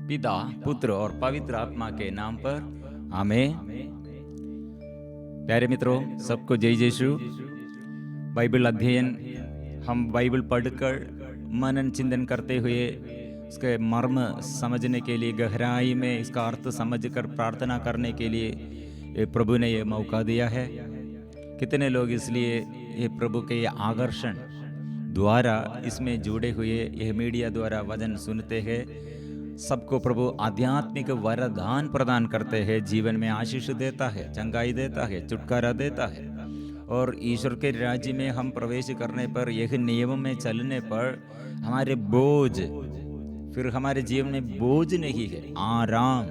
पिता, पुत्र और पवित्र आत्मा के नाम पर आमीन। प्यारे मित्रों, सबको जय यीशु। बाइबल अध्ययन हम बाइबल पढ़कर मनन चिंतन करते हुए इसके मर्म समझने के लिए, गहराई में इसका अर्थ समझकर प्रार्थना करने के लिए ये प्रभु ने ये मौका दिया है। कितने लोग इसलिए ये प्रभु के ये आकर्षण द्वारा इसमें जुड़े हुए, यह मीडिया द्वारा वचन सुनते हैं। सबको प्रभु आध्यात्मिक वरदान प्रदान करते हैं, जीवन में आशीष देता है, चंगाई देता है, छुटकारा देता है। और ईश्वर के राज्य में हम प्रवेश करने पर, यह नियम में चलने पर हमारे बोझ, फिर हमारे जीवन में बोझ नहीं है, आराम।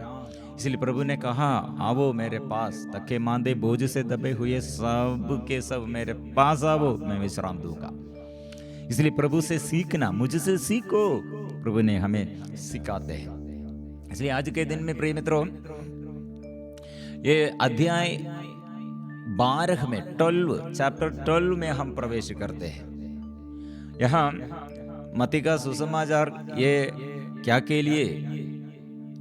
इसलिए प्रभु ने कहा, आओ मेरे पास, थके मांदे बोझ से दबे हुए सब के सब मेरे पास आओ, मैं विश्राम दूंगा। इसलिए प्रभु से सीखना, मुझसे सीखो, प्रभु ने हमें सिखाते हैं। इसलिए आज के दिन में प्रिय मित्रों, ये अध्याय 12 में, चैप्टर 12 में हम प्रवेश करते हैं। यहाँ मत्ती का सुसमाचार ये क्या के लिए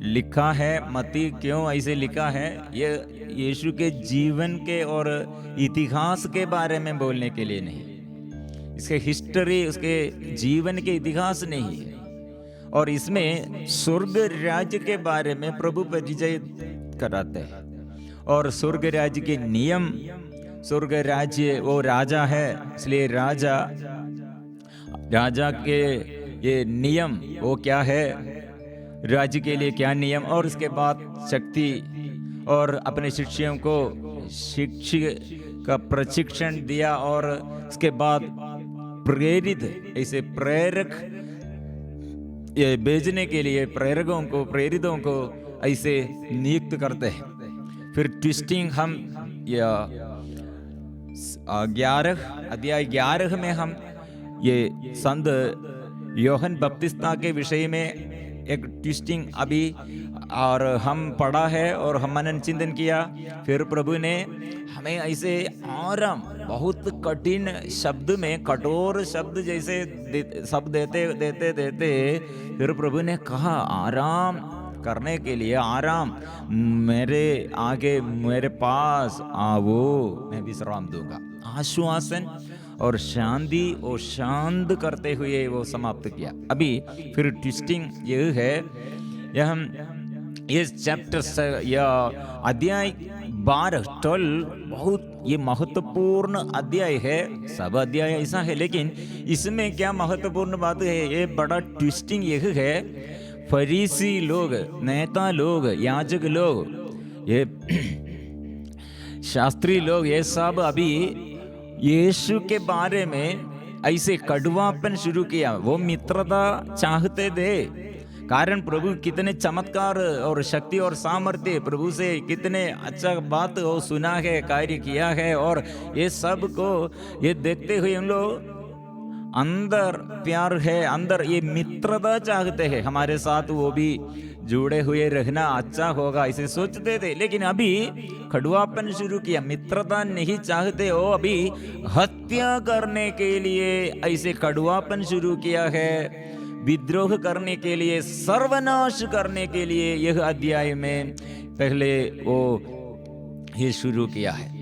लिखा है, मत्ती क्यों ऐसे लिखा है, ये यीशु के जीवन के और इतिहास के बारे में बोलने के लिए नहीं, इसके हिस्ट्री, उसके जीवन के इतिहास नहीं है। और इसमें स्वर्ग राज्य के बारे में प्रभु परिचय कराते हैं और स्वर्ग राज्य के नियम। स्वर्ग राज्य वो राजा है, इसलिए राजा के ये नियम वो क्या है, राज्य के लिए क्या नियम, और उसके बाद शक्ति और अपने शिष्यों को शिक्षक का प्रशिक्षण दिया। और उसके बाद प्रेरित, ऐसे प्रेरक ये भेजने के लिए प्रेरितों को ऐसे नियुक्त करते हैं। फिर ट्विस्टिंग हम या 11 में हम ये संत योहन बपतिस्मा के विषय में एक ट्विस्टिंग अभी और हम पढ़ा है और हम मनन चिंतन किया। फिर प्रभु ने हमें ऐसे आराम, बहुत कठिन शब्द में, कठोर शब्द जैसे सब देते फिर प्रभु ने कहा, आराम करने के लिए, आराम मेरे आगे, मेरे पास आओ, मैं विश्राम दूंगा। आश्वासन और शांति वो शांत करते हुए वो समाप्त किया। अभी फिर ट्विस्टिंग ये है, यह हम इस चैप्टर या अध्याय 12 बहुत ये महत्वपूर्ण अध्याय है। सब अध्याय ऐसा है, लेकिन इसमें क्या महत्वपूर्ण बात है, ये बड़ा ट्विस्टिंग यह है। फरीसी लोग, नेता लोग, याजक लोग, ये शास्त्री लोग, ये सब अभी यीशु के बारे में ऐसे कड़वापन शुरू किया। वो मित्रता चाहते थे, कारण प्रभु कितने चमत्कार और शक्ति और सामर्थ्य, प्रभु से कितने अच्छा बात वो सुना है, कार्य किया है। और ये सब को ये देखते हुए हम लोग अंदर प्यार है, अंदर ये मित्रता चाहते हैं, हमारे साथ वो भी जुड़े हुए रहना अच्छा होगा, ऐसे सोचते थे। लेकिन अभी खड़ुआपन शुरू किया, मित्रता नहीं चाहते हो, अभी हत्या करने के लिए ऐसे खड़ुआपन शुरू किया है, विद्रोह करने के लिए, सर्वनाश करने के लिए यह अध्याय में पहले वो ये शुरू किया है।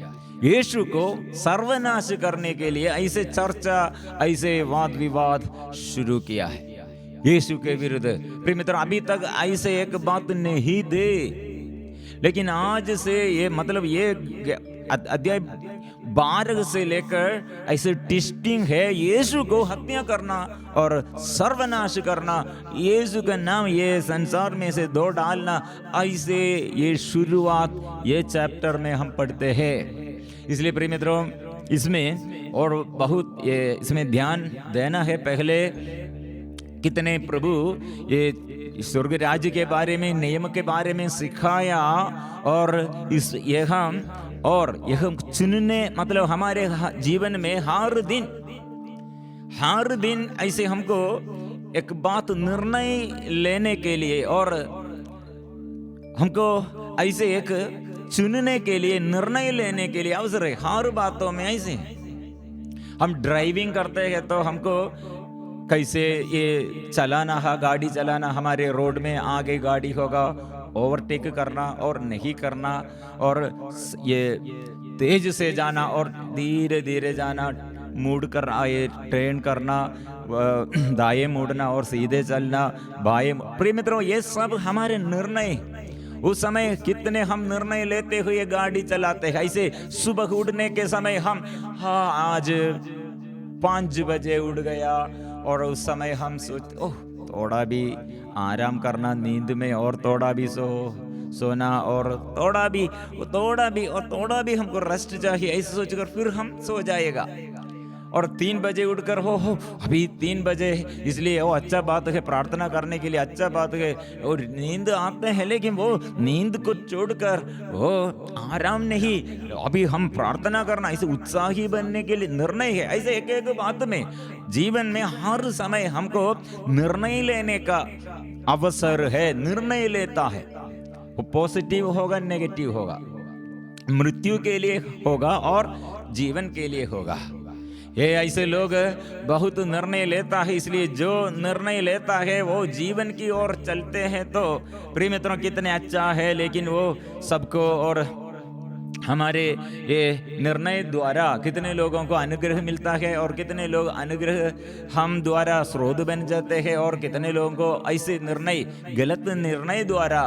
यीशु को सर्वनाश करने के लिए ऐसे चर्चा, ऐसे वाद विवाद शुरू किया है यीशु के विरुद्ध। प्रिय मित्र, अभी तक ऐसे एक बात नहीं दे, लेकिन आज से ये मतलब ये अध्याय 12 से लेकर ऐसे टेस्टिंग है, यीशु को हत्या करना और सर्वनाश करना, यीशु का नाम ये संसार में से दो डालना, ऐसे ये शुरुआत ये चैप्टर में हम पढ़ते हैं। इसलिए प्रिय मित्रों, इसमें और बहुत ये इसमें ध्यान देना है। पहले कितने प्रभु ये स्वर्ग राज्य के बारे में, नियम के बारे में सिखाया, और यह चुनने, मतलब हमारे जीवन में हर दिन ऐसे हमको एक बात निर्णय लेने के लिए, और हमको ऐसे एक चुनने के लिए, निर्णय लेने के लिए अवसर है। हर बातों में ऐसे हम ड्राइविंग करते हैं तो हमको कैसे ये चलाना है, गाड़ी चलाना, हमारे रोड में आगे गाड़ी होगा, ओवरटेक करना और नहीं करना, और ये तेज से जाना और धीरे धीरे जाना, मुड़ कर आए ट्रेन करना, दाएं मुड़ना और सीधे चलना, बाएं। प्रिय मित्रों, ये सब हमारे निर्णय, उस समय कितने हम निर्णय लेते हुए गाड़ी चलाते हैं। ऐसे सुबह उठने के समय हम, हाँ आज 5 बजे उठ गया, और उस समय हम सोचते ओह थोड़ा भी आराम करना नींद में, और थोड़ा भी सोना, और थोड़ा भी हमको रेस्ट चाहिए, ऐसे सोचकर फिर हम सो जाएगा। और 3 बजे उठकर हो अभी 3 बजे, इसलिए वो अच्छा बात है, प्रार्थना करने के लिए अच्छा बात है, और नींद आते हैं, लेकिन वो नींद को छोड़कर वो आराम नहीं, अभी हम प्रार्थना करना, ऐसे उत्साही बनने के लिए निर्णय है। ऐसे एक एक बात में जीवन में हर समय हमको निर्णय लेने का अवसर है, निर्णय लेता है। वो पॉजिटिव होगा, नेगेटिव होगा, मृत्यु के लिए होगा और जीवन के लिए होगा। ये ऐसे लोग बहुत निर्णय लेता है, इसलिए जो निर्णय लेता है वो जीवन की ओर चलते हैं। तो प्रिय मित्रों, कितने अच्छा है, लेकिन वो सबको, और हमारे ये निर्णय द्वारा कितने लोगों को अनुग्रह मिलता है, और कितने लोग अनुग्रह हम द्वारा स्रोत बन जाते हैं, और कितने लोगों को ऐसे निर्णय, गलत निर्णय द्वारा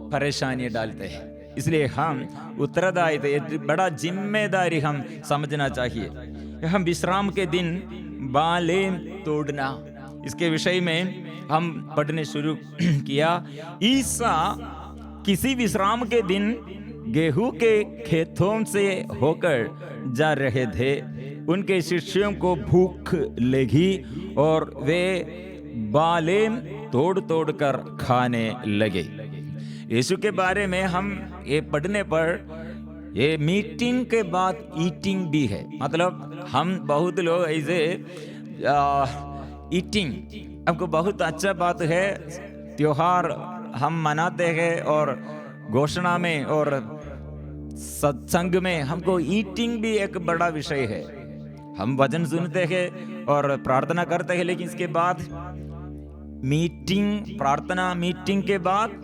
परेशानी डालते हैं। इसलिए हम उत्तरदायित्व, बड़ा जिम्मेदारी हम समझना चाहिए। हम विश्राम के दिन बालें तोड़ना, इसके विषय में हम पढ़ने शुरू किया। ईसा किसी विश्राम के दिन गेहूं के खेतों से होकर जा रहे थे। उनके शिष्यों को भूख लगी और वे बालें तोड़ तोड़ कर खाने लगे। यीशु के बारे में हम ये पढ़ने पर, ये मीटिंग के बाद ईटिंग भी है। मतलब हम बहुत लोग ऐसे ईटिंग, हमको बहुत अच्छा बात है, त्योहार हम मनाते हैं, और घोषणा में और सत्संग में हमको ईटिंग भी एक बड़ा विषय है। हम वचन सुनते हैं और प्रार्थना करते हैं, लेकिन इसके बाद मीटिंग, प्रार्थना मीटिंग के बाद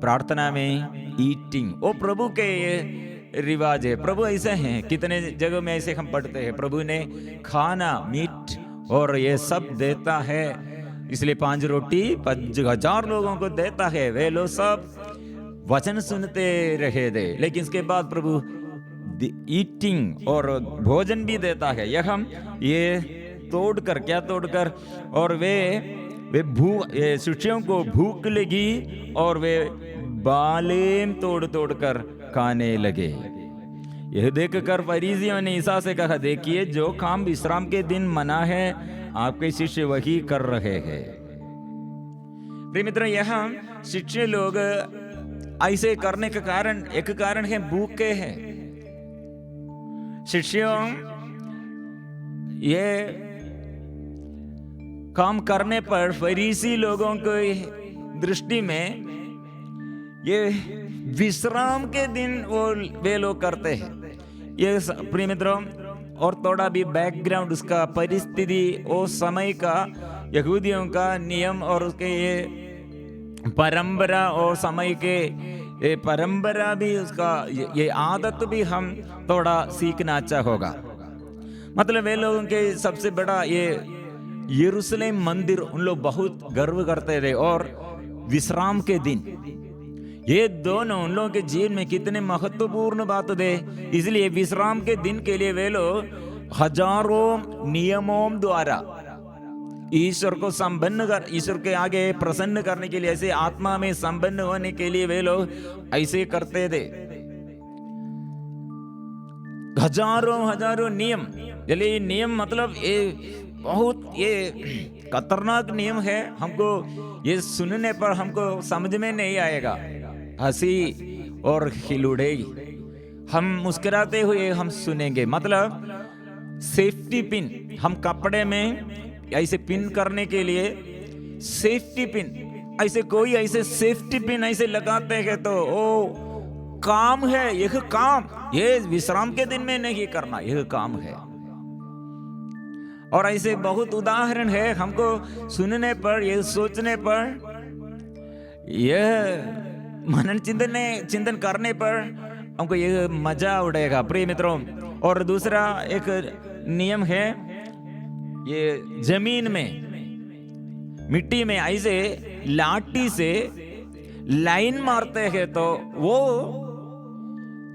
प्रार्थना में ईटिंग, वो प्रभु के ये रिवाज है। प्रभु ऐसे हैं, कितने जगह में ऐसे हम पढ़ते हैं, प्रभु ने खाना, मीट और ये सब देता है। इसलिए 5 रोटी 5,000 लोगों को देता है। वे लोग सब वचन सुनते रहे थे, लेकिन इसके बाद प्रभु ईटिंग और भोजन भी देता है। यह हम ये तोड़कर, क्या तोड़कर, और वे शिष्यों को भूख लगी और वे बालें तोड़ तोड़ कर खाने लगे। यह देखकर फरीसियों ने ईसा से कहा, देखिए जो काम विश्राम के दिन मना है, आपके शिष्य वही कर रहे हैं। प्रिय मित्र, यहाँ शिष्य लोग ऐसे करने का कारण, एक कारण है भूखे हैं। शिष्यों ये काम करने पर फरीसी लोगों की दृष्टि में ये विश्राम के दिन वे लोग करते हैं। ये प्रिय मित्रों, और थोड़ा भी बैकग्राउंड, उसका परिस्थिति, वो समय का यहूदियों का नियम और उसके ये परंपरा, और समय के ये परंपरा भी, उसका ये आदत भी हम थोड़ा सीखना अच्छा होगा। मतलब वे लोगों के सबसे बड़ा ये यरूशलेम मंदिर, उन लोग बहुत गर्व करते थे, और विश्राम के दिन, ये दोनों उन लोगों के जीवन में कितने महत्वपूर्ण बात थे। इसलिए विश्राम के दिन के लिए वे लोग हजारों नियमों द्वारा ईश्वर को संपन्न कर, ईश्वर के आगे प्रसन्न करने के लिए, ऐसे आत्मा में संपन्न होने के लिए वे लोग ऐसे करते थे। हजारों नियम। चलिए, नियम मतलब ये बहुत ये खतरनाक नियम है। हमको ये सुनने पर हमको समझ में नहीं आएगा, हंसी और खिलौड़ेगी, हम मुस्कुराते हुए हम सुनेंगे। मतलब सेफ्टी पिन, हम कपड़े में ऐसे पिन करने के लिए सेफ्टी पिन, ऐसे कोई ऐसे सेफ्टी पिन ऐसे लगाते हैं तो ओ काम है, यह काम, ये विश्राम के दिन में नहीं करना, यह काम है। और ऐसे बहुत उदाहरण है। हमको सुनने पर, ये सोचने पर, यह मनन चिंतन करने पर हमको ये मजा उड़ेगा प्रिय मित्रों। और दूसरा एक नियम है, ये जमीन में, मिट्टी में ऐसे लाठी से लाइन मारते हैं तो वो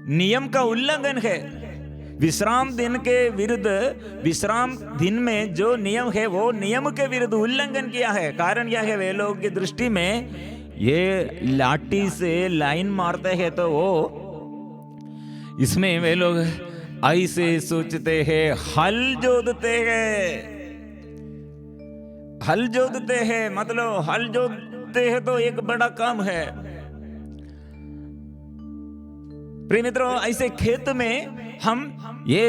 नियम का उल्लंघन है। विश्राम दिन के विरुद्ध, विश्राम दिन में जो नियम है वो नियम के विरुद्ध उल्लंघन किया है। कारण क्या है? वे लोग की दृष्टि में ये लाठी से लाइन मारते हैं तो वो, इसमें वे लोग ऐसे सोचते हैं, हल जोतते हैं, हल जोतते हैं, मतलब हल जोतते हैं तो एक बड़ा काम है। प्रिय मित्रों, ऐसे खेत में हम ये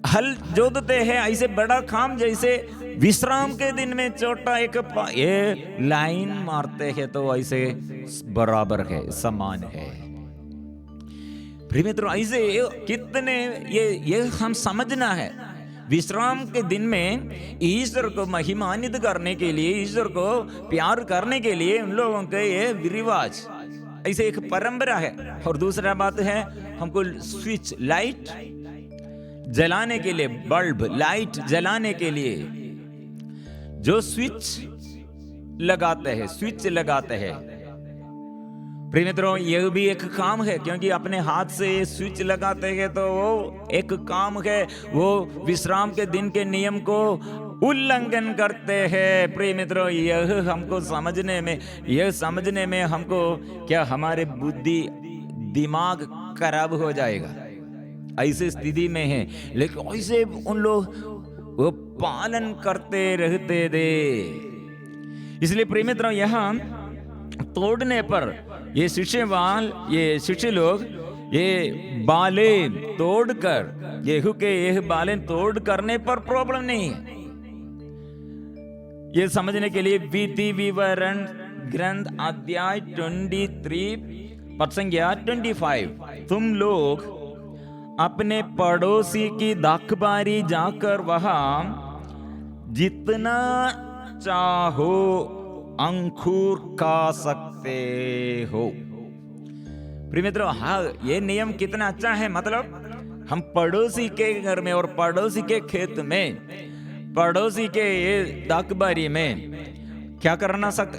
हल जोतते हैं, ऐसे बड़ा काम जैसे विश्राम के दिन में छोटा एक ये लाइन मारते हैं तो ऐसे बराबर है, समान है। प्रिय मित्रों, ऐसे कितने ये हम समझना है। विश्राम के दिन में ईश्वर को महिमान्वित करने के लिए, ईश्वर को प्यार करने के लिए उन लोगों के ये रिवाज, ऐसे एक परंपरा है। और दूसरा बात है, हमको स्विच लाइट जलाने के लिए, बल्ब लाइट जलाने के लिए जो स्विच लगाते हैं प्रिय मित्रों, यह भी एक काम है, क्योंकि अपने हाथ से स्विच लगाते हैं तो वो एक काम है, वो विश्राम के दिन के नियम को उल्लंघन करते हैं। प्रिय मित्रों, यह हमको समझने में हमको क्या हमारे बुद्धि दिमाग खराब हो जाएगा, ऐसे स्थिति में है। लेकिन ऐसे उन लोग वो पालन करते रहते थे। इसलिए प्रिय मित्रों, यहाँ तोड़ने पर ये शिष्य लोग ये बाले तोड़कर, गेहूं के ये बाले तोड़ करने पर प्रॉब्लम नहीं है। ये समझने के लिए विधि विवरण ग्रंथ अध्याय 23 पद संख्या 25, तुम लोग अपने पड़ोसी की दाखबारी जाकर वहां जितना चाहो अंकुर खा सकते हो। प्रिय मित्रों, हाँ, ये नियम कितना अच्छा है। मतलब हम पड़ोसी के घर में और पड़ोसी के खेत में, पड़ोसी के ये दाखबारी में क्या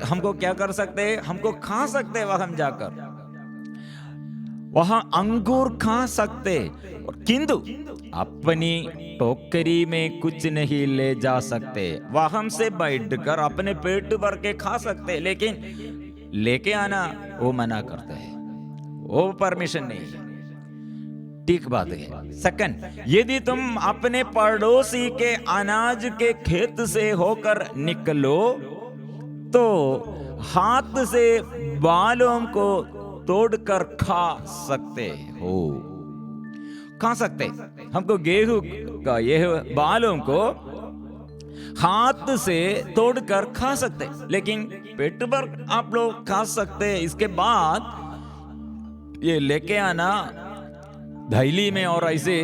हमको क्या कर सकते हैं? हमको खा सकते हैं, वहां हम जाकर वहां अंगूर खा सकते, किंतु अपनी टोकरी में कुछ नहीं ले जा सकते। वहां से बैठकर अपने पेट भर के खा सकते, लेकिन लेके आना वो मना करते हैं, वो परमिशन नहीं है। ठीक बात है। सेकंड, यदि तुम अपने पड़ोसी के अनाज के खेत से होकर निकलो तो हाथ से बालों को तोड़कर खा सकते हो। खा सकते, हमको गेहूं का यह बालों को हाथ से तोड़कर खा सकते, लेकिन पेट भर आप लोग खा सकते। इसके बाद ये लेके आना थैली में और ऐसे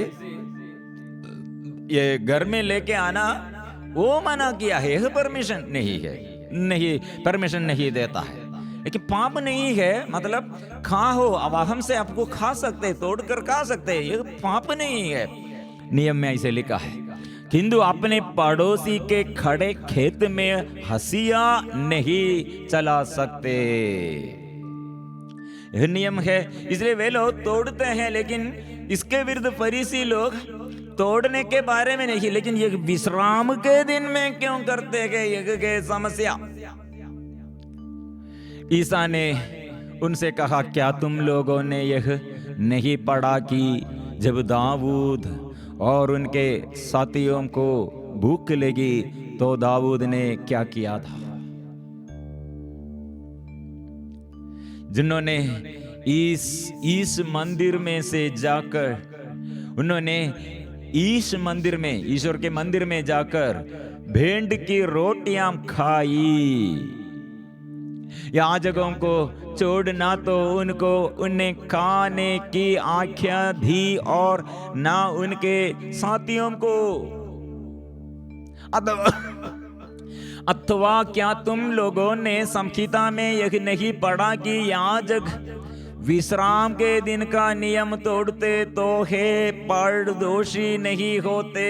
ये घर में लेके आना वो मना किया है, यह परमिशन नहीं है, नहीं परमिशन नहीं देता है। लेकिन पाप नहीं है, मतलब खाओ, अब से आपको खा सकते, तोड़कर खा सकते, ये पाप नहीं है। नियम में ऐसे लिखा है, किंतु अपने पड़ोसी के खड़े खेत में हंसिया नहीं चला सकते। यह नियम है। इसलिए वे लोग तोड़ते हैं, लेकिन इसके विरुद्ध फरीसी लोग तोड़ने के बारे में नहीं, लेकिन ये विश्राम के दिन में क्यों करते हैं, ये समस्या। ईसा ने उनसे कहा, क्या तुम लोगों ने यह नहीं पढ़ा कि जब दाऊद और उनके साथियों को भूख लगी तो दाऊद ने क्या किया था? जिन्होंने इस मंदिर में से जाकर, उन्होंने इस मंदिर में, ईश्वर के मंदिर में जाकर भेंट की रोटियां खाई। याजकों को छोड़ना तो उन्हें खाने की आज्ञा दी और ना उनके साथियों को अथवा क्या तुम लोगों ने संहिता में यह नहीं पढ़ा कि याजक विश्राम के दिन का नियम तोड़ते तो हे पर दोषी नहीं होते।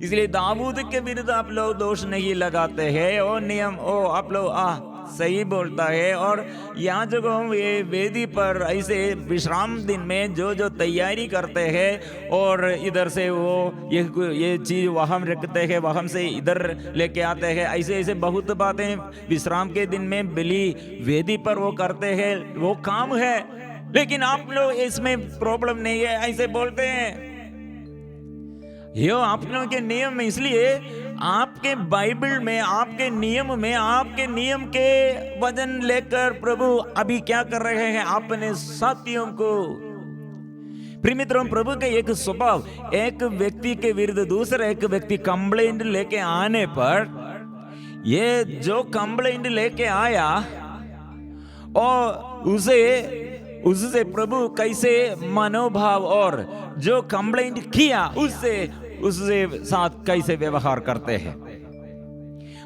इसलिए दाऊद के विरुद्ध आप लोग दोष नहीं लगाते हैं, और नियम आप लोग सही बोलता है। और याजकों ये वेदी पर ऐसे विश्राम दिन में जो जो तैयारी करते हैं और इधर से वो ये चीज वहां रखते हैं, वहां से इधर लेके आते हैं, ऐसे ऐसे बहुत बातें विश्राम के दिन में बलि वेदी पर वो करते हैं, वो काम है। लेकिन आप लोग इसमें प्रॉब्लम नहीं है ऐसे बोलते हैं। ये आप लोगों के नियम में, इसलिए आपके बाइबल में, आपके नियम के वजन लेकर प्रभु अभी क्या कर रहे हैं अपने साथियों को। प्रिय मित्रों, प्रभु का एक स्वभाव, एक व्यक्ति के विरुद्ध दूसरा एक व्यक्ति कंप्लेंट लेके आने पर, ये जो कंप्लेंट लेके आया और उससे प्रभु कैसे मनोभाव, और जो कंप्लेंट किया उससे साथ कैसे व्यवहार करते हैं।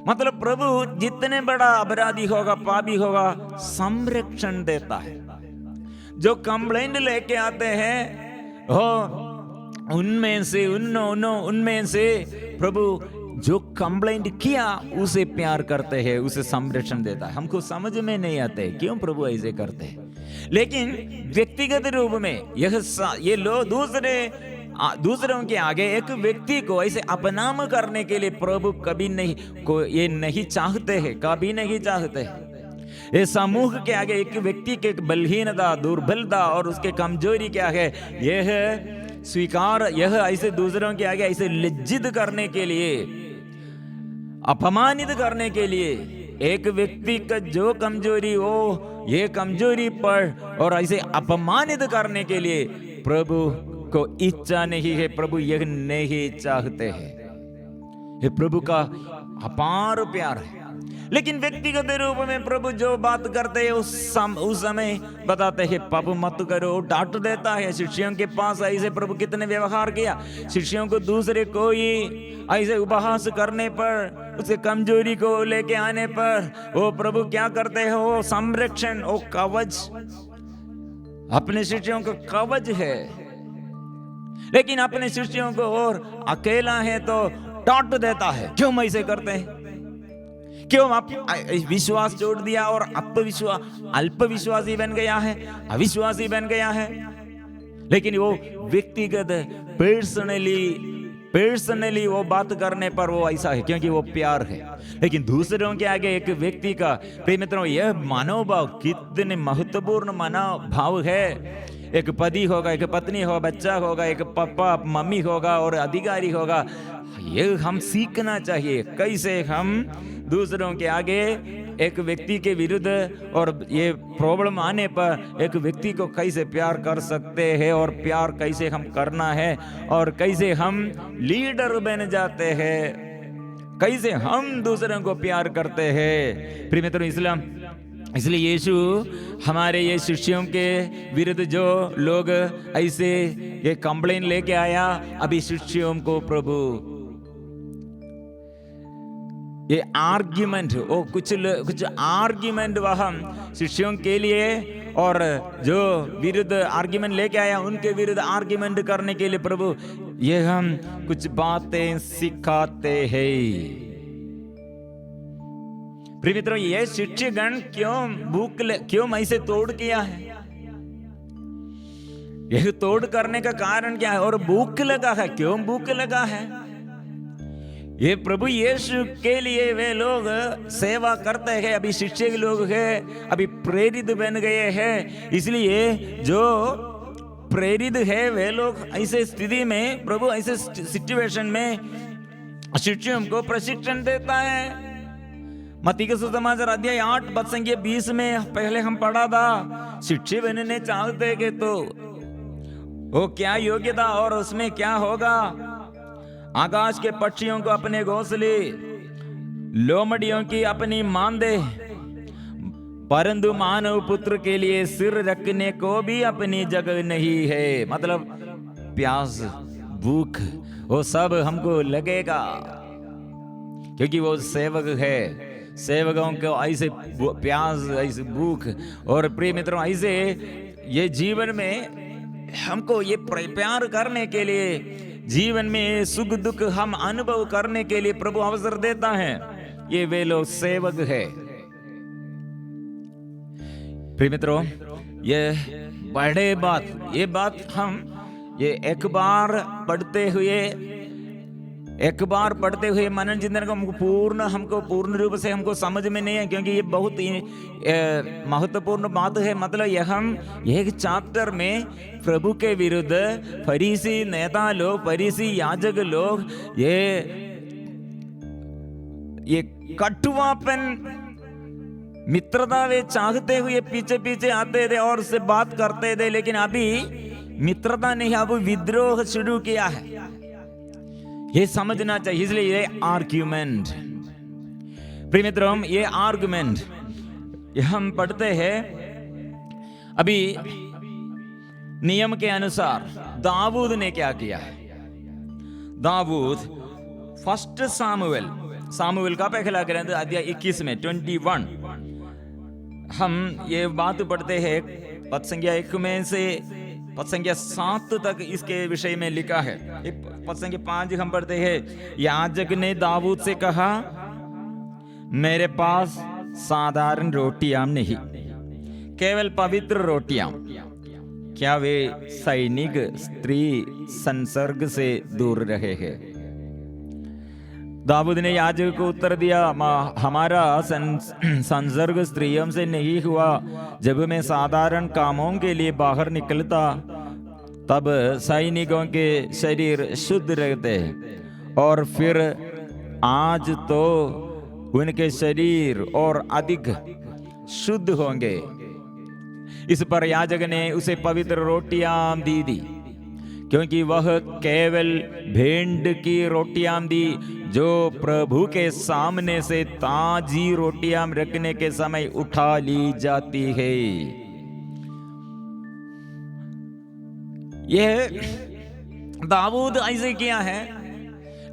मतलब प्रभु जितने बड़ा अपराधी होगा, पापी होगा, संरक्षण देता है। जो कंप्लेंट लेके आते हैं उनमें से प्रभु जो कंप्लेंट किया उसे प्यार करते हैं, उसे संरक्षण देता है। हमको समझ में नहीं आते क्यों प्रभु ऐसे करते हैं, लेकिन व्यक्तिगत रूप में ये लोग दूसरों के आगे एक व्यक्ति को ऐसे अपनाम करने के लिए प्रभु कभी नहीं चाहते हैं, कभी नहीं चाहते हैं। ये समूह के आगे एक व्यक्ति के बलहीनता, दुर्बलता और उसके कमजोरी क्या है, यह स्वीकार, यह ऐसे दूसरों के आगे ऐसे लज्जित करने के लिए, अपमानित करने के लिए, एक व्यक्ति का जो कमजोरी हो ये कमजोरी पर और ऐसे अपमानित करने के लिए प्रभु को इच्छा नहीं है, प्रभु यह नहीं चाहते हैं। ये प्रभु का अपार प्यार है। लेकिन व्यक्तिगत रूप में प्रभु जो बात करते हैं उस समय बताते हैं पाप मत करो, डांट देता है। शिष्यों के पास ऐसे प्रभु कितने व्यवहार किया, शिष्यों को दूसरे कोई ऐसे उपहास करने पर, उसके कमजोरी को लेके आने पर वो प्रभु क्या करते हैं, वो संरक्षण, वो कवच, अपने शिष्यों का कवच है। लेकिन अपने शिष्यों को और अकेला है तो डांट देता है। क्यों ऐसे करते हैं, क्यों आप विश्वास छोड़ दिया और अल्पविश्वासी बन गया है, अविश्वासी बन गया है। लेकिन वो व्यक्तिगत पर्सनली वो बात करने पर वो ऐसा है क्योंकि वो प्यार है। लेकिन दूसरों के आगे एक व्यक्ति का, प्रिय मित्रों, यह मनोभाव कितने महत्वपूर्ण मनोभाव है। एक पति होगा, एक पत्नी होगा, बच्चा होगा, एक पापा मम्मी होगा और अधिकारी होगा। ये हम सीखना चाहिए कैसे हम दूसरों के आगे एक व्यक्ति के विरुद्ध और ये प्रॉब्लम आने पर एक व्यक्ति को कैसे प्यार कर सकते हैं, और प्यार कैसे हम करना है, और कैसे हम लीडर बन जाते हैं, कैसे हम दूसरों को प्यार करते हैं। प्रिय मित्रों, इसलिए यीशु हमारे ये शिष्यों के विरुद्ध जो लोग ऐसे ये कंप्लेन लेके आया, अभी शिष्यों को प्रभु ये आर्ग्यूमेंट, वो कुछ आर्ग्यूमेंट वहां शिष्यों के लिए, और जो विरुद्ध आर्ग्यूमेंट लेके आया उनके विरुद्ध आर्ग्यूमेंट करने के लिए प्रभु ये हम कुछ बातें सिखाते हैं। प्रिय मित्रों, ये शिष्यगण क्यों ऐसे तोड़ किया है, यह तोड़ करने का कारण क्या है, और भूख लगा है, क्यों भूख लगा है। ये प्रभु यीशु के लिए वे लोग सेवा करते हैं, अभी शिष्य लोग हैं, अभी प्रेरित बन गए हैं। इसलिए जो प्रेरित है वे लोग ऐसे स्थिति में, प्रभु ऐसे सिचुएशन में शिष्यों को प्रशिक्षण देता है। मत्ती के सुसमाचार अध्याय 8 पद संख्या 20 में पहले हम पढ़ा था, शिष्य बनने चाहते के तो वो क्या योग्यता और उसमें क्या होगा। आकाश के पक्षियों को अपने घोंसले, लोमड़ियों की अपनी मांदे, परंतु मानव पुत्र के लिए सिर रखने को भी अपनी जगह नहीं है। मतलब प्यास, भूख वो सब हमको लगेगा, क्योंकि वो सेवक है। सेवकों को ऐसे प्यास, ऐसे भूख। और प्रिय मित्रों, ऐसे ये जीवन में हमको ये प्यार करने के लिए, जीवन में सुख दुख हम अनुभव करने के लिए प्रभु अवसर देता है। ये वे लोग सेवक है। प्रिय मित्रों, ये बड़े बात, ये बात हम ये एक बार पढ़ते हुए मनन चिंतन को हमको पूर्ण रूप से हमको समझ में नहीं है, क्योंकि ये बहुत ही महत्वपूर्ण बात है। मतलब ये हम एक चैप्टर में प्रभु के विरुद्ध फरीसी नेता लोग, फरीसी याजक लोग ये कटुआपन, मित्रता वे चाहते हुए पीछे पीछे आते थे और उससे बात करते थे, लेकिन अभी मित्रता नहीं, अब विद्रोह शुरू किया है। ये समझना चाहिए। इसलिए ये आर्ग्यूमेंट, प्रिय मित्रों, ये आर्ग्यूमेंट हम पढ़ते हैं। अभी नियम के अनुसार दाऊद ने क्या किया है? दाऊद फर्स्ट सामुएल का पहला ग्रंथ अध्याय 21 में 21 हम ये बात पढ़ते हैं। पद संख्या 1 में से पद संख्या 7 तक इसके विषय में लिखा है। पद संख्या 5 हम पढ़ते हैं। याजक ने दाऊद से कहा, मेरे पास साधारण रोटियां नहीं, केवल पवित्र रोटियां। क्या वे सैनिक स्त्री संसर्ग से दूर रहे हैं? दाऊद ने याजक को उत्तर दिया, हमारा संसर्ग स्त्रियों से नहीं हुआ। जब मैं साधारण कामों के लिए बाहर निकलता तब सैनिकों के शरीर शुद्ध रहते हैं, और फिर आज तो उनके शरीर और अधिक शुद्ध होंगे। इस पर याजक ने उसे पवित्र रोटियां दी, क्योंकि वह केवल भेंट की रोटियां दी, जो प्रभु के सामने से ताजी रोटियां रखने के समय उठा ली जाती है। यह दाऊद ऐसे किया है।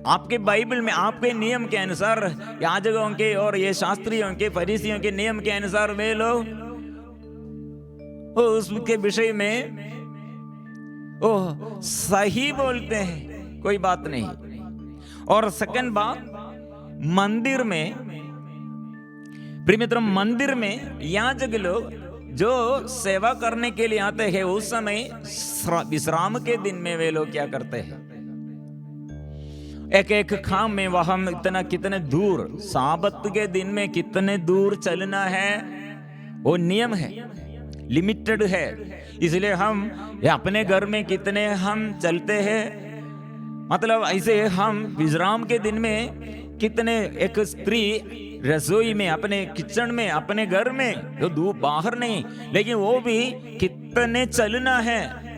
आपके बाइबल में, आपके नियम के अनुसार, याजकों के और ये शास्त्रियों के, फरीसियों के नियम के अनुसार वे लोग उसके विषय में सही बोलते हैं, कोई बात नहीं। और सेकंड बात, मंदिर में, प्रिय मित्रों, मंदिर में याजक लोग जो सेवा करने के लिए आते हैं, उस समय विश्राम के दिन में वे लोग क्या करते हैं? एक एक काम में वहां कितने दूर, साबत के दिन में कितने दूर चलना है, वो नियम है, लिमिटेड है। इसलिए हम अपने घर में कितने हम चलते हैं, मतलब ऐसे हम विश्राम के दिन में कितने, एक स्त्री रसोई में, अपने किचन में, अपने घर में, जो दूर बाहर नहीं, लेकिन वो भी कितने चलना है,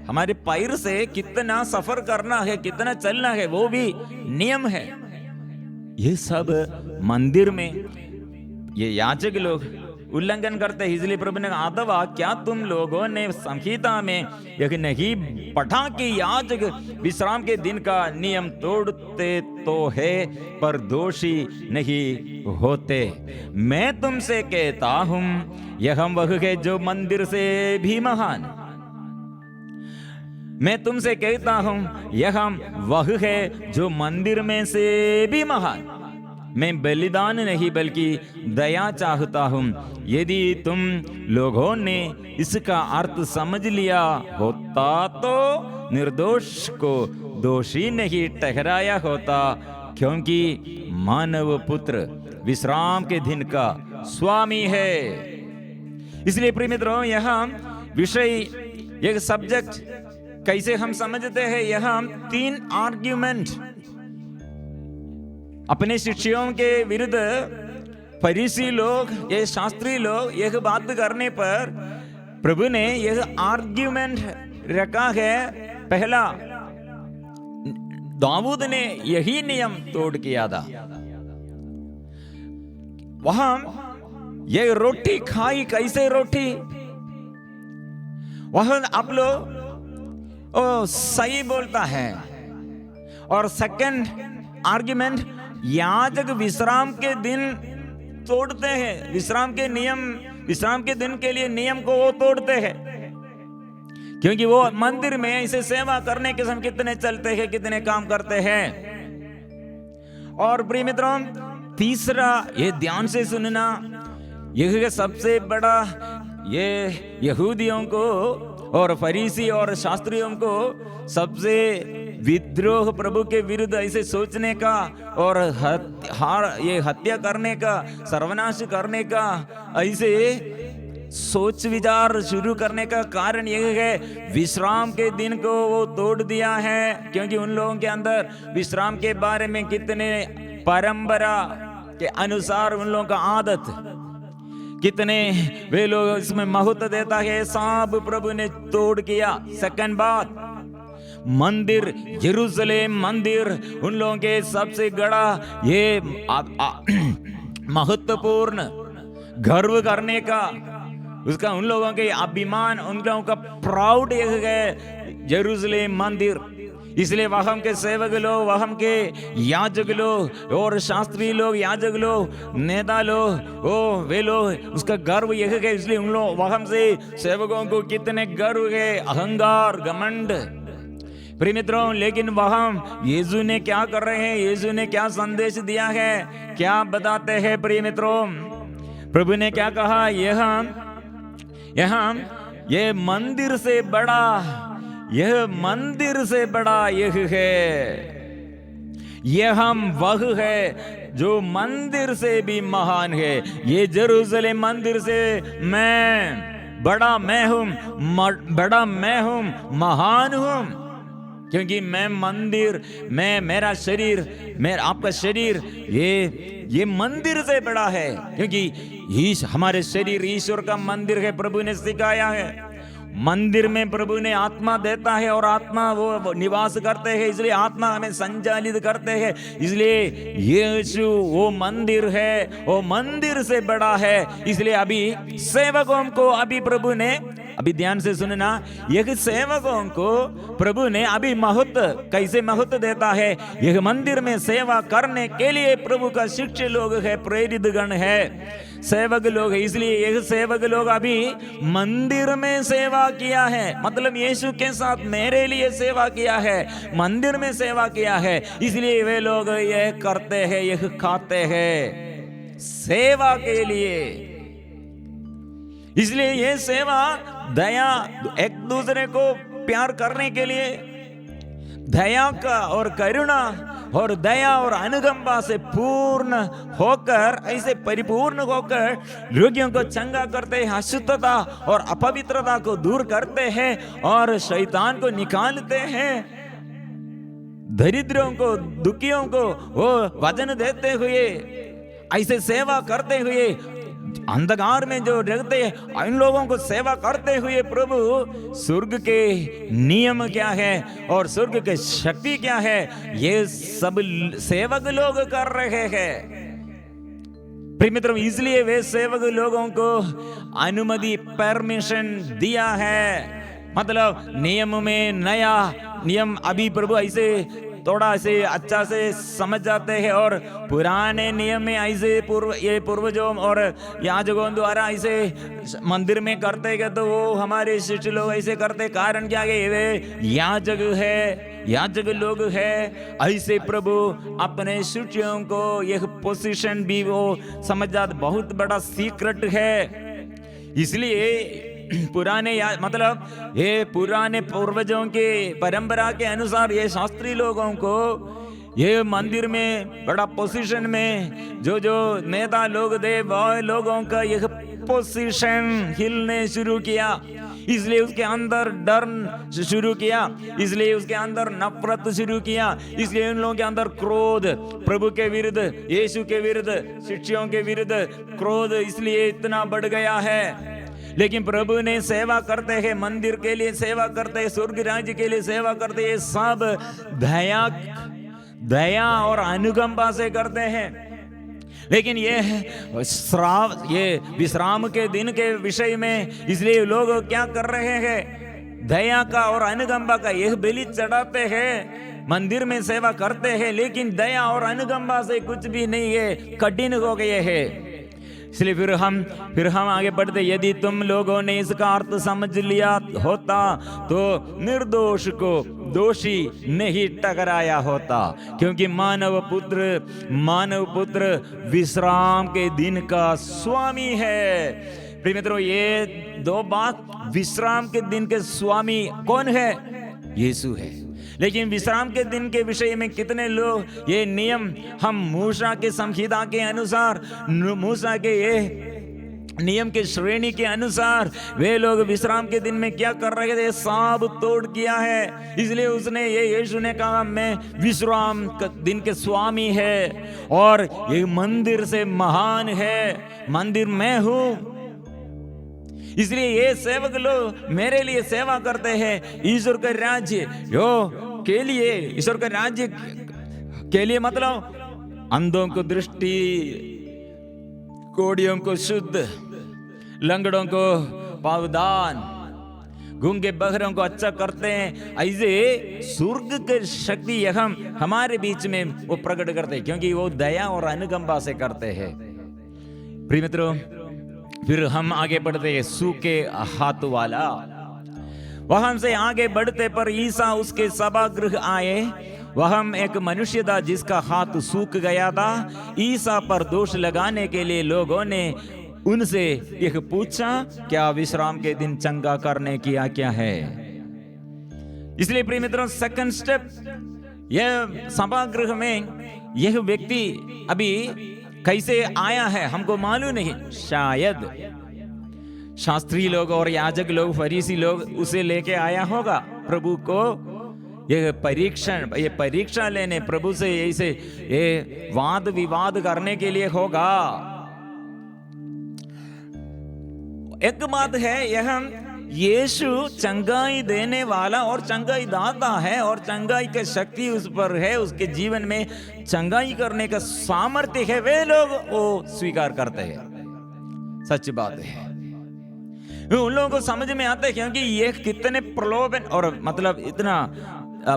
हमारे पैर से कितना सफर करना है, कितना चलना है, वो भी नियम है। ये सब मंदिर में ये याजक लोग उल्लंघन करते हैं। इसलिए प्रभु ने अथवा क्या तुम लोगों ने संहिता में यह नहीं पढ़ा कि याजक विश्राम के दिन का नियम तोड़ते तो है पर दोषी नहीं होते? मैं तुमसे कहता हूं, यह वह है जो मंदिर से भी महान। मैं तुमसे कहता हूं, यह वह है जो मंदिर में से भी महान। मैं बलिदान नहीं बल्कि दया चाहता हूं। यदि तुम लोगों ने इसका अर्थ समझ लिया होता तो निर्दोष को दोषी नहीं ठहराया होता, क्योंकि मानव पुत्र विश्राम के दिन का स्वामी है। इसलिए प्रिय मित्रों, यहाँ विषय, यह सब्जेक्ट कैसे हम समझते हैं? यहाँ 3 आर्ग्यूमेंट अपने शिष्यों के विरुद्ध फरीसी लोग, ये शास्त्री लोग यह बात करने पर प्रभु ने यह आर्ग्यूमेंट रखा है। पहला, दाऊद ने यही नियम तोड़ किया था। वहां ये रोटी खाई, कैसे रोटी? वह आप लोग सही बोलता है, और सेकंड आर्ग्यूमेंट, याजक विश्राम के दिन तोड़ते हैं, विश्राम के दिन के लिए नियम को वो तोड़ते हैं, क्योंकि वो मंदिर में इसे सेवा करने के समय कितने चलते हैं, कितने काम करते हैं। और प्रिय मित्रों, तीसरा, ये ध्यान से सुनना, यह सबसे बड़ा, ये यहूदियों को और फरीसी और शास्त्रियों को सबसे विद्रोह प्रभु के विरुद्ध ऐसे सोचने का और ये हत्या करने का, सर्वनाश करने का ऐसे सोच विचार शुरू करने का कारण यह है, विश्राम के दिन को वो तोड़ दिया है, क्योंकि उन लोगों के अंदर विश्राम के बारे में कितने परंपरा के अनुसार उन लोगों का आदत, कितने वे लोग इसमें महत्व देता है, सब प्रभु ने तोड़ किया। सेकंड बात, मंदिर, यरूशलेम मंदिर उन लोगों के सबसे बड़ा ये महत्वपूर्ण गर्व करने का, उसका उन लोगों के अभिमान, उन लोगों का प्राउड एक है यरूशलेम मंदिर। इसलिए वहां के सेवक लोग, वहां के याजक लोग और शास्त्री लोग, याजक लोग, नेता लोग, वे लोग उसका गर्व यह है। इसलिए उन लोग वहां से सेवकों को कितने गर्व है, अहंकार, घमंड। प्रिय मित्रों, लेकिन वहां यीशु ने क्या कर रहे हैं, यीशु ने क्या संदेश दिया है, क्या बताते हैं प्रिय मित्रों? प्रभु ने क्या कहा, यह मंदिर से बड़ा, यह मंदिर से बड़ा यह है, यह वह है जो मंदिर से भी महान है। ये जेरूशलेम मंदिर से बड़ा मैं हूं, महान हूं, क्योंकि मैं मंदिर, मेरा शरीर, आपका शरीर ये मंदिर से बड़ा है, क्योंकि हमारे शरीर ईश्वर का मंदिर है। प्रभु ने सिखाया है, मंदिर में प्रभु ने आत्मा देता है और आत्मा वो निवास करते हैं, इसलिए आत्मा हमें संचालित करते हैं। इसलिए यीशु वो मंदिर है, वो मंदिर से बड़ा है। इसलिए अभी सेवकों को, अभी प्रभु ने, अभी ध्यान से सुनना, यह सेवकों को प्रभु ने अभी महत्व, कैसे महत्व देता है, यह मंदिर में सेवा करने के लिए प्रभु का शिष्य लोग है, प्रेरित गण है, सेवक लोग है। इसलिए यह सेवक लोग अभी मंदिर में सेवा किया है, मतलब यीशु के साथ मेरे लिए सेवा किया है, मंदिर में सेवा किया है। इसलिए वे लोग यह करते हैं, यह खाते हैं सेवा के लिए। इसलिए यह सेवा दया, एक दूसरे को प्यार करने के लिए, दया का और करुणा और दया और अनुकंपा से पूर्ण होकर, ऐसे परिपूर्ण होकर रोगियों को चंगा करते हैं, अशुद्धता और अपवित्रता को दूर करते हैं और शैतान को निकालते हैं, दरिद्रों को, दुखियों को वो वचन देते हुए, ऐसे सेवा करते हुए, अंधकार में जो रहते हैं इन लोगों को सेवा करते हुए, प्रभु स्वर्ग के नियम क्या है और स्वर्ग के शक्ति क्या है, ये सब सेवक लोग कर रहे हैं। प्रिय मित्रों, इसलिए वे सेवक लोगों को अनुमति, परमिशन दिया है। मतलब नियम में नया नियम अभी प्रभु ऐसे थोड़ा से अच्छा से समझ जाते हैं, और पुराने नियम में ऐसे पूर्वजों और याजकों द्वारा ऐसे मंदिर में करते हैं, तो वो हमारे शिष्य लोग ऐसे करते। कारण क्या है, वे याजक है, याजक लोग है। ऐसे प्रभु अपने शिष्यों को यह पोजीशन भी वो समझ जाते, बहुत बड़ा सीक्रेट है। इसलिए पुराने मतलब ये पुराने पूर्वजों के परंपरा के अनुसार ये शास्त्री लोगों को ये मंदिर में बड़ा पोजीशन में जो नेता लोग थे, वह लोगों का यह पोजीशन हिलने शुरू किया। इसलिए उसके अंदर डर शुरू किया, इसलिए उसके अंदर नफरत शुरू किया, इसलिए उन लोगों के अंदर क्रोध, प्रभु के विरुद्ध, यीशु के विरुद्ध, शिष्यों के विरुद्ध क्रोध इसलिए इतना बढ़ गया है। लेकिन प्रभु ने सेवा करते हैं, मंदिर के लिए सेवा करते हैं, स्वर्ग राज्य के लिए सेवा करते हैं, सब दया और अनुकंपा से करते हैं। लेकिन ये विश्राम के दिन के विषय में इसलिए लोग क्या कर रहे हैं, दया का और अनुकंपा का यह बलि चढ़ाते हैं। मंदिर में सेवा करते हैं, लेकिन दया और अनुकंपा से कुछ भी नहीं है, कठिन हो गए हैं। इसलिए फिर हम आगे बढ़ते, यदि तुम लोगों ने इसका अर्थ समझ लिया होता तो निर्दोष को दोषी नहीं ठहराया होता, क्योंकि मानव पुत्र विश्राम के दिन का स्वामी है। प्रिय मित्रों, ये दो बात, विश्राम के दिन के स्वामी कौन है? यीशु है। लेकिन विश्राम के दिन के विषय में कितने लोग ये नियम, हम मूसा के संहिता के अनुसार, मूसा के ये नियम के श्रेणी के अनुसार वे लोग विश्राम के दिन में क्या कर रहे थे? सब तोड़ किया है। इसलिए उसने यीशु ने कहा, मैं विश्राम दिन के स्वामी है और ये मंदिर से महान है, मंदिर मैं हूं। इसलिए ये सेवक लोग मेरे लिए सेवा करते हैं ईश्वर के राज्य के लिए। ईश्वर के राज्य के लिए मतलब अंधों को दृष्टि, कोढ़ियों को शुद्ध, लंगड़ों को पावदान, गूंगे बहरों को अच्छा करते हैं। ऐसे स्वर्ग के शक्ति हमारे बीच में वो प्रकट करते हैं, क्योंकि वो दया और अनुकंपा से करते हैं। प्रिय मित्रों, फिर हम आगे बढ़ते हैं, सूखे हाथ वाला। वहां से आगे बढ़ते पर ईसा उसके सभागृह आए। वह एक मनुष्य था जिसका हाथ सूख गया था। ईसा पर दोष लगाने के लिए लोगों ने उनसे यह पूछा, क्या विश्राम के दिन चंगा करने की आज्ञा है? इसलिए प्रिय मित्रों, सेकंड स्टेप, यह सभागृह में यह व्यक्ति अभी कैसे आया है हमको मालूम नहीं। शायद शास्त्री लोग और याजक लोग, फरीसी लोग उसे लेके आया होगा प्रभु को। ये परीक्षा लेने प्रभु से ऐसे ये वाद विवाद करने के लिए होगा। एक बात है, यह यीशु चंगाई देने वाला और चंगाई दाता है और चंगाई की शक्ति उस पर है, उसके जीवन में चंगाई करने का सामर्थ्य है। वे लोग वो स्वीकार करते हैं। सच बात है, उन लोगों को समझ में आता है, क्योंकि ये कितने प्रलोभन और मतलब इतना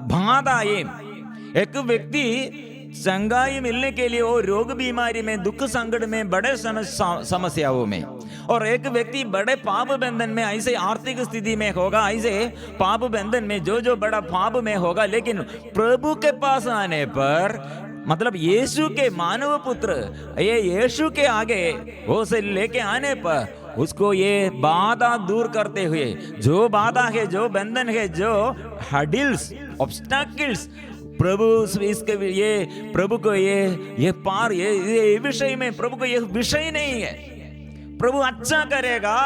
भादा। ये एक व्यक्ति चंगाई मिलने के लिए वो रोग बीमारी में, दुख संकट में, बड़े समस्याओं में, और एक व्यक्ति बड़े पाप बंधन में, ऐसे आर्थिक स्थिति में होगा, ऐसे पाप बंधन में जो बड़ा पाप में होगा। लेकिन प्रभु के पास आने पर, मतलब यीशु के मानव पुत्र, ये यीशु के आगे वो से लेके आने पर उसको ये बाधा दूर करते हुए, जो बाधा है, जो बंधन है, जो हर्डल्स, ऑब्स्टैकल्स, प्रभु इसके ये प्रभु को ये पार, ये विषय में प्रभु को ये विषय नहीं है। प्रभु अच्छा करेगा,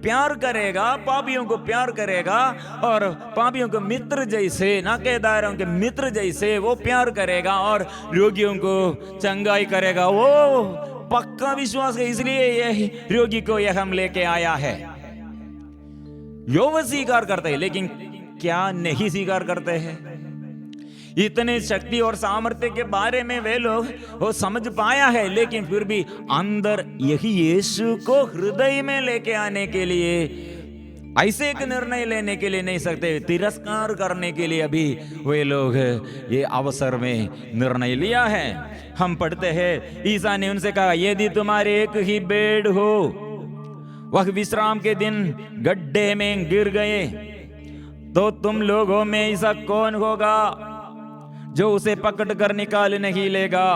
प्यार करेगा, पापियों को प्यार करेगा और पापियों को मित्र जैसे, नाकेदारों के मित्र जैसे वो प्यार करेगा और रोगियों को चंगाई करेगा। वो पक्का विश्वास है। इसलिए ये रोगी को यह हम लेके आया है। यो वो स्वीकार करते हैं, लेकिन क्या नहीं स्वीकार करते हैं? इतने शक्ति और सामर्थ्य के बारे में वे लोग वो समझ पाया है, लेकिन फिर भी अंदर यही यीशु को हृदय में लेके आने के लिए, ऐसे एक निर्णय लेने के लिए नहीं सकते, तिरस्कार करने के लिए अभी वे लोग ये अवसर में निर्णय लिया है। हम पढ़ते हैं, ईसा ने उनसे कहा, यदि तुम्हारे एक ही भेड़ हो, वह विश्राम के दिन गड्ढे में गिर गए, तो तुम लोगों में ऐसा कौन होगा जो उसे पकड़ कर निकाल नहीं लेगा?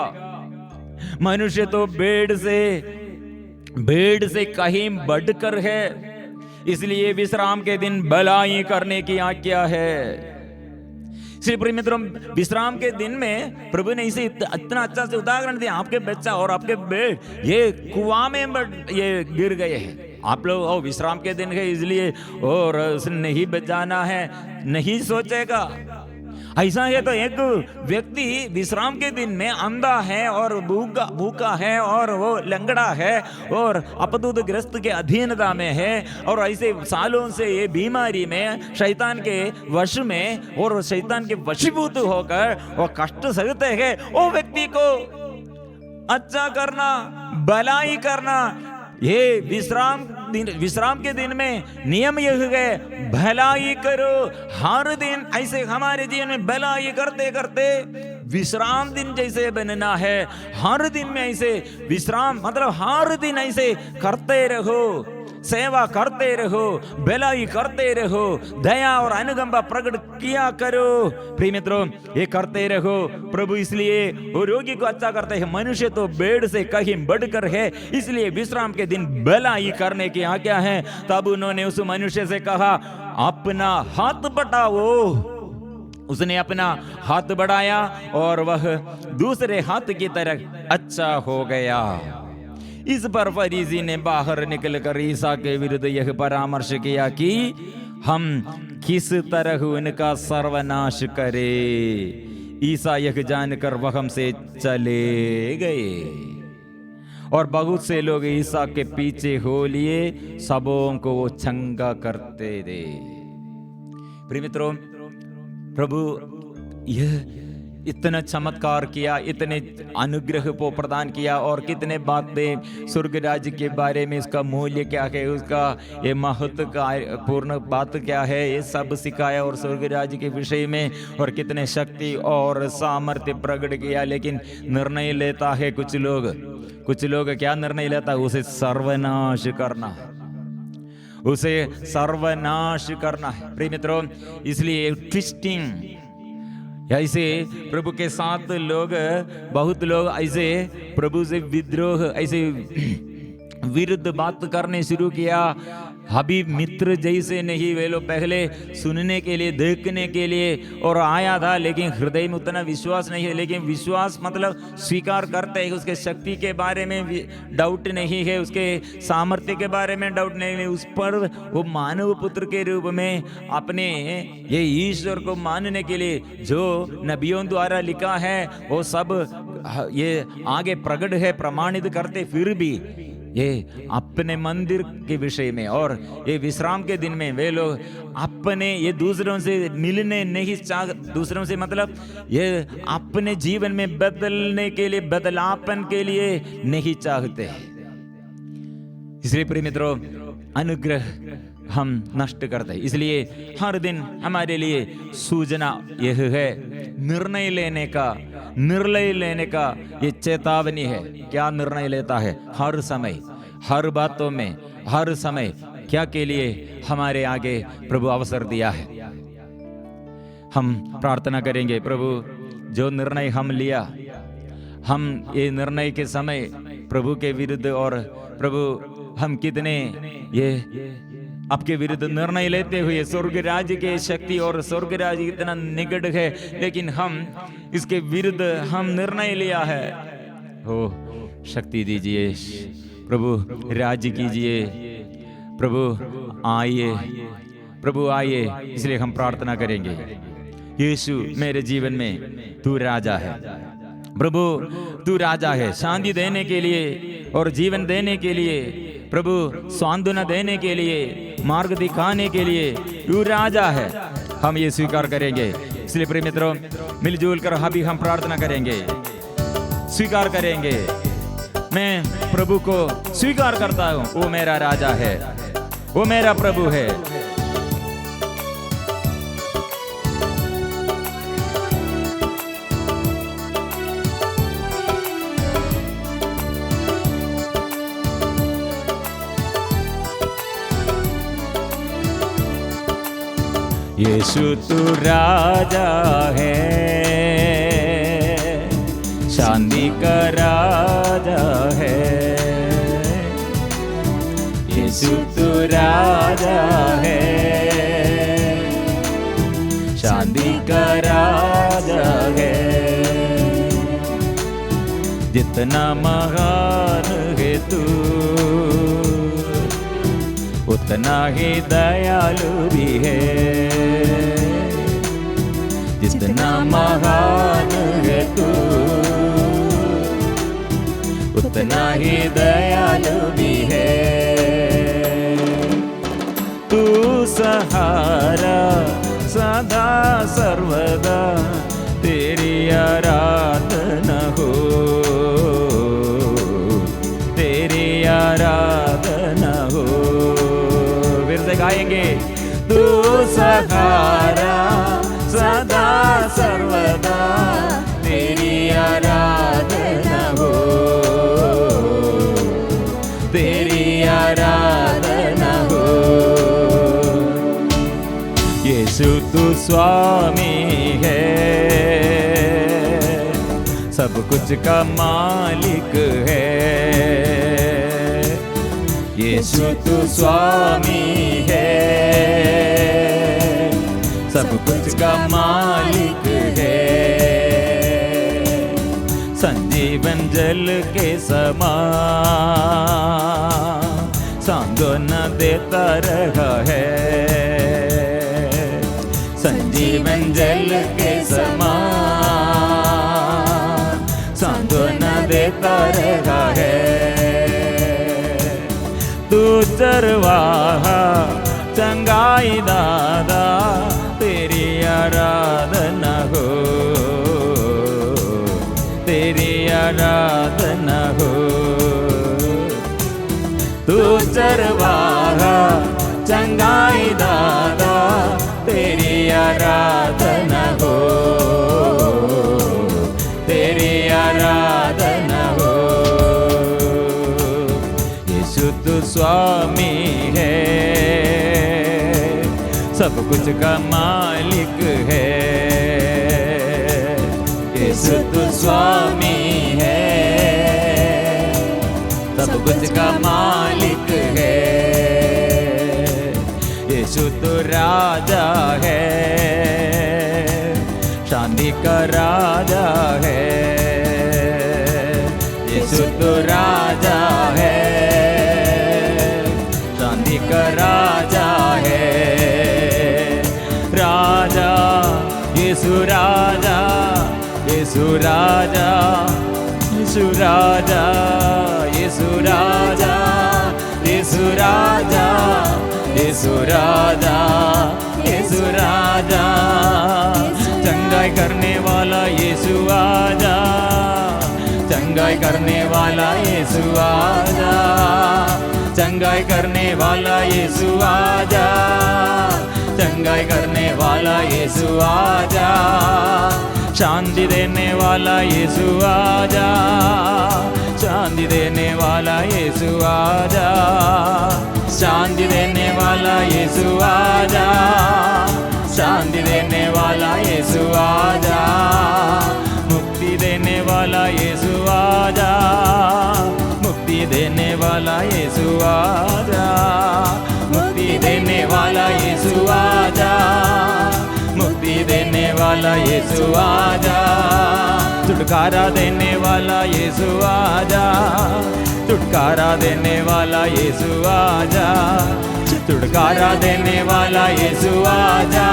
मनुष्य तो भेड़ से कहीं बढ़कर है, इसलिए विश्राम के दिन भलाई करने की आज्ञा है। श्री प्रिय मित्रों, विश्राम के दिन में प्रभु ने इसे इतना अच्छा से उदाहरण दिया। आपके बच्चा और आपके भेड़ ये कुआं में ये गिर गए हैं, आप लोग विश्राम के दिन है इसलिए और उसने नहीं बचाना है, नहीं सोचेगा। ऐसा है तो एक व्यक्ति विश्राम के दिन में अंधा है और भूखा है और वो लंगड़ा है और अपदूतग्रस्त के अधीनता में है और ऐसे सालों से ये बीमारी में, शैतान के वश में और शैतान के वशीभूत होकर वो कष्ट सहते हैं, वो व्यक्ति को अच्छा करना, भलाई करना, ये विश्राम विश्राम के दिन में नियम यह है, भलाई करो। हर दिन ऐसे हमारे जीवन में भलाई करते करते विश्राम दिन जैसे बनना है। हर दिन में ऐसे विश्राम मतलब हर दिन ऐसे करते रहो, सेवा करते रहो, भलाई करते रहो, दया और अनुकंपा प्रकट किया करो। प्रिय मित्रों, ये करते रहो। प्रभु इसलिए वो रोगी को अच्छा करते हैं। मनुष्य तो भेड़ से कहीं बढ़कर है, इसलिए विश्राम के दिन भलाई करने की आज्ञा है। तब उन्होंने उस मनुष्य से कहा, अपना हाथ बढ़ाओ। उसने अपना हाथ बढ़ाया और वह दूसरे हाथ की तरह अच्छा हो गया। इस पर फरीसी ने बाहर निकलकर ईसा के विरुद्ध यह परामर्श किया कि हम किस तरह उनका सर्वनाश करें। ईसा यह जानकर वहम से चले गए और बहुत से लोग ईसा के पीछे हो लिए। सबों को वो चंगा करते थे। प्रिय मित्रों, प्रभु यह इतना चमत्कार किया, इतने अनुग्रह को प्रदान किया और कितने बातें स्वर्ग राज्य के बारे में, उसका मूल्य क्या है, उसका ये महत्व का पूर्ण बात क्या है, ये सब सिखाया और स्वर्ग राज्य के विषय में और कितने शक्ति और सामर्थ्य प्रकट किया। लेकिन निर्णय लेता है कुछ लोग क्या निर्णय लेता है? उसे सर्वनाश करना है, उसे सर्वनाश करना है। प्रिय मित्रों, इसलिए ट्विस्टिंग ऐसे प्रभु के साथ बहुत लोग ऐसे प्रभु से विद्रोह, ऐसे विरुद्ध बात करने शुरू किया। हबीब मित्र जैसे नहीं, वे लोग पहले सुनने के लिए, देखने के लिए और आया था, लेकिन हृदय में उतना विश्वास नहीं है। लेकिन विश्वास मतलब स्वीकार करते हैं, उसके शक्ति के बारे में डाउट नहीं है, उसके सामर्थ्य के बारे में डाउट नहीं है। उस पर वो मानव पुत्र के रूप में अपने ये ईश्वर को मानने के लिए जो नबियों द्वारा लिखा है वो सब ये आगे प्रकट है, प्रमाणित करते। फिर भी ये अपने मंदिर के विषय में और ये विश्राम के दिन में वे लोग अपने ये दूसरों से मिलने नहीं चाह, दूसरों से मतलब ये अपने जीवन में बदलने के लिए, बदलापन के लिए नहीं चाहते। इसलिए प्रिय मित्रों, अनुग्रह हम नष्ट करते हैं। इसलिए हर दिन हमारे लिए सूचना यह है, निर्णय लेने का ये चेतावनी है। क्या निर्णय लेता है? हर समय, हर बातों में, हर समय क्या के लिए हमारे आगे प्रभु अवसर दिया है। हम प्रार्थना करेंगे, प्रभु जो निर्णय हम लिया, हम ये निर्णय के समय प्रभु के विरुद्ध और प्रभु हम कितने ये आपके विरुद्ध निर्णय लेते हुए, स्वर्ग राज्य के शक्ति और स्वर्ग राज्य इतना निकट है, लेकिन हम इसके विरुद्ध हम निर्णय लिया है। हो शक्ति दीजिए प्रभु, राज्य कीजिए प्रभु, प्रभु आइए। इसलिए हम प्रार्थना करेंगे, यीशु मेरे जीवन में तू राजा है प्रभु, तू राजा है। शांति देने के लिए और जीवन देने के लिए प्रभु, सांत्वना देने के लिए, मार्ग दिखाने के लिए तू राजा है। हम ये स्वीकार करेंगे। इसलिए प्रिय मित्रों, मिलजुल कर अभी हम प्रार्थना करेंगे, स्वीकार करेंगे। मैं प्रभु को स्वीकार करता हूँ, वो मेरा राजा है, वो मेरा प्रभु है। यीशु तू राजा है, शांति का राजा है। यीशु तू राजा है, शांति का राजा है। जितना महान है तू, उतना ही दयालु भी है। जितना महान है तू, उतना ही दयालु भी है। तू सहारा सदा सर्वदा, तेरी आराधना हो, तेरी आराधना हो। बोलेंगे, तू सहारा सदा सर्वदा तेरी आराधना हो, तेरी आराधना हो। यीशु तू स्वामी है, सब कुछ का मालिक है। यीशु तू स्वामी है, सब कुछ का मालिक है। संजीवन जल के समान सांत्वना देता रहा है, संजीवन जल के समान सांत्वना देता रहा है। तू चरवाहा चंगाई दादा तेरी आराधना हो, तेरी आराधना हो। तू चरवाहा चंगाई दादा तेरी आराधना हो, तेरी आराधना हो। यीशु तू स्वामी है, सब कुछ का मालिक है। यीशु तू स्वामी है, सब कुछ का मालिक है। यीशु तू राजा है, शांति का राजा है। यीशु तू राजा है, शांति का राजा है। राजा यीशु राजा, यीशु राजा, यीशु राजा, यीशु राजा, यीशु राजा, यीशु राजा, यीशु राजा। चंगाई करने वाला यीशु आजा, चंगाई करने वाला यीशु आजा, चंगाई करने वाला यीशु आजा, चंगाई करने वाला यीशु आजा। शांति देने वाला यीशु आजा, शांति देने वाला यीशु आजा, शांति देने वाला यीशु आजा, शांति देने वाला यीशु आजा। मुक्ति देने वाला यीशु आजा, मुक्ति देने वाला यीशु आजा, मुक्ति देने वाला यीशु आजा, मुक्ति देने वाला यीशु आजा। छुटकारा देने वाला यीशु आजा, छुटकारा देने वाला यीशु आजा, छुटकारा देने वाला यीशु आजा,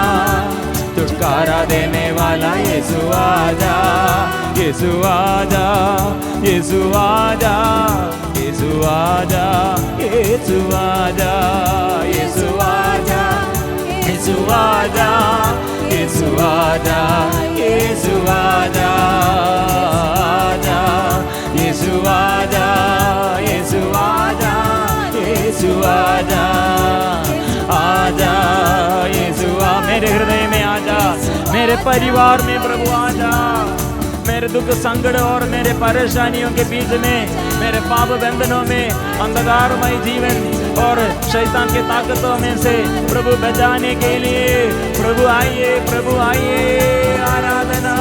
छुटकारा देने वाला यीशु आजा। यीशु आजा, यीशु आजा, यीशु आजा, यीशु आजा, यीशु आजा, यीशु आजा, यीशु आजा, यीशु आजा, आजा, यीशु आजा, यीशु आजा, यीशु आजा, आजा, यीशु आ मेरे हृदय में आजा, मेरे परिवार में प्रभु आजा। मेरे दुख संकट और मेरे परेशानियों के बीच में, मेरे पाप बंधनों में, अंधकारमय जीवन और शैतान के ताकतों में से प्रभु बचाने के लिए प्रभु आइए, प्रभु आइए। आराधना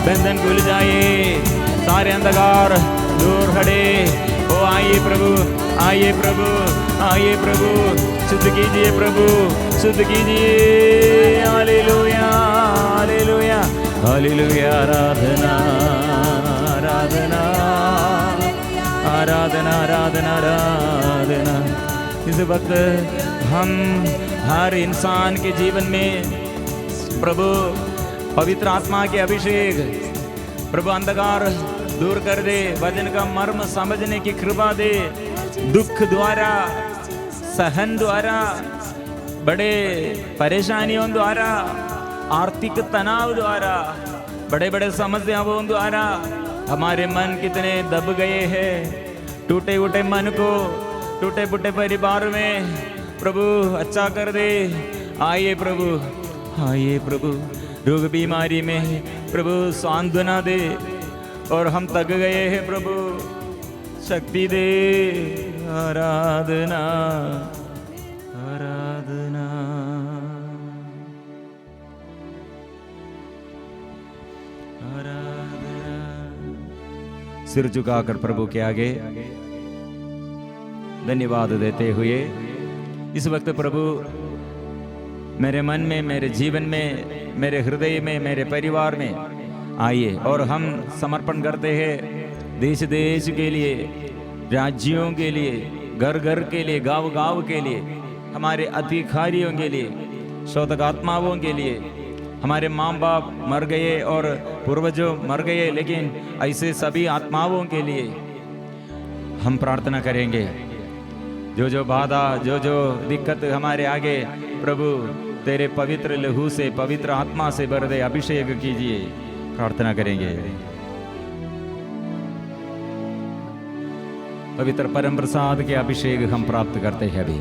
बंधन खुल जाए, सारे अंधकार दूर हटे। ओ आइए प्रभु, आइए प्रभु, आइए प्रभु, शुद्ध कीजिए प्रभु, शुद्ध कीजिए। Hallelujah, hallelujah, hallelujah. आराधना, आराधना, आराधना, आराधना, आराधना। इस वक्त हम हर इंसान के जीवन में प्रभु पवित्र आत्मा के अभिषेक, प्रभु अंधकार दूर कर दे, वचन का मर्म समझने की कृपा दे। दुख द्वारा, सहन द्वारा, बड़े परेशानियों द्वारा, आर्थिक तनाव द्वारा, बड़े बड़े समस्याओं द्वारा हमारे मन कितने दब गए हैं। टूटे उटे मन को, टूटे फूटे परिवार में प्रभु अच्छा कर दे। आइए प्रभु, आइए प्रभु, रोग बीमारी में प्रभु सांत्वना दे। और हम थक गए हैं प्रभु, शक्ति दे। आराधना, आराधना, आराधना। सिर झुकाकर प्रभु के आगे धन्यवाद देते हुए इस वक्त प्रभु मेरे मन में, मेरे जीवन में, मेरे हृदय में, मेरे परिवार में आइए और हम समर्पण करते हैं देश देश के लिए, राज्यों के लिए, घर घर के लिए, गांव गांव के लिए, हमारे अधिकारियों के लिए, शोधक आत्माओं के लिए। हमारे माँ बाप मर गए और पूर्वजों मर गए, लेकिन ऐसे सभी आत्माओं के लिए हम प्रार्थना करेंगे। जो जो बाधा, जो जो दिक्कत हमारे आगे प्रभु तेरे पवित्र लहू से, पवित्र आत्मा से भर दे, अभिषेक कीजिए। प्रार्थना करेंगे। पवित्र परम प्रसाद के अभिषेक हम प्राप्त करते हैं अभी।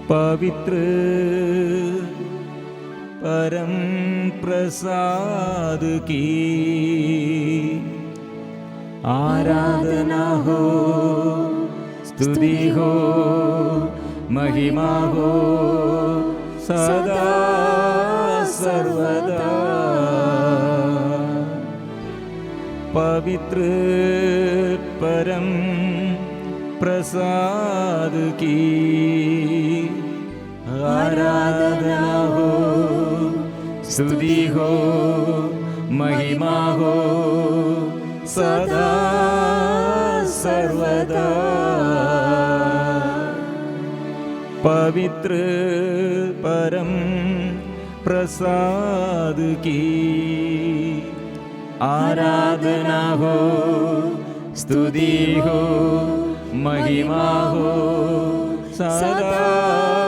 पवित्र परम प्रसाद की आराधना हो, स्तुति हो, महिमा हो सदा सर्वदा। पवित्र परम प्रसाद की आराधना हो, स्तुति हो, महिमा हो सदा सर्वदा। पवित्र परम प्रसाद की आराधना हो, स्तुति हो, महिमा हो सदा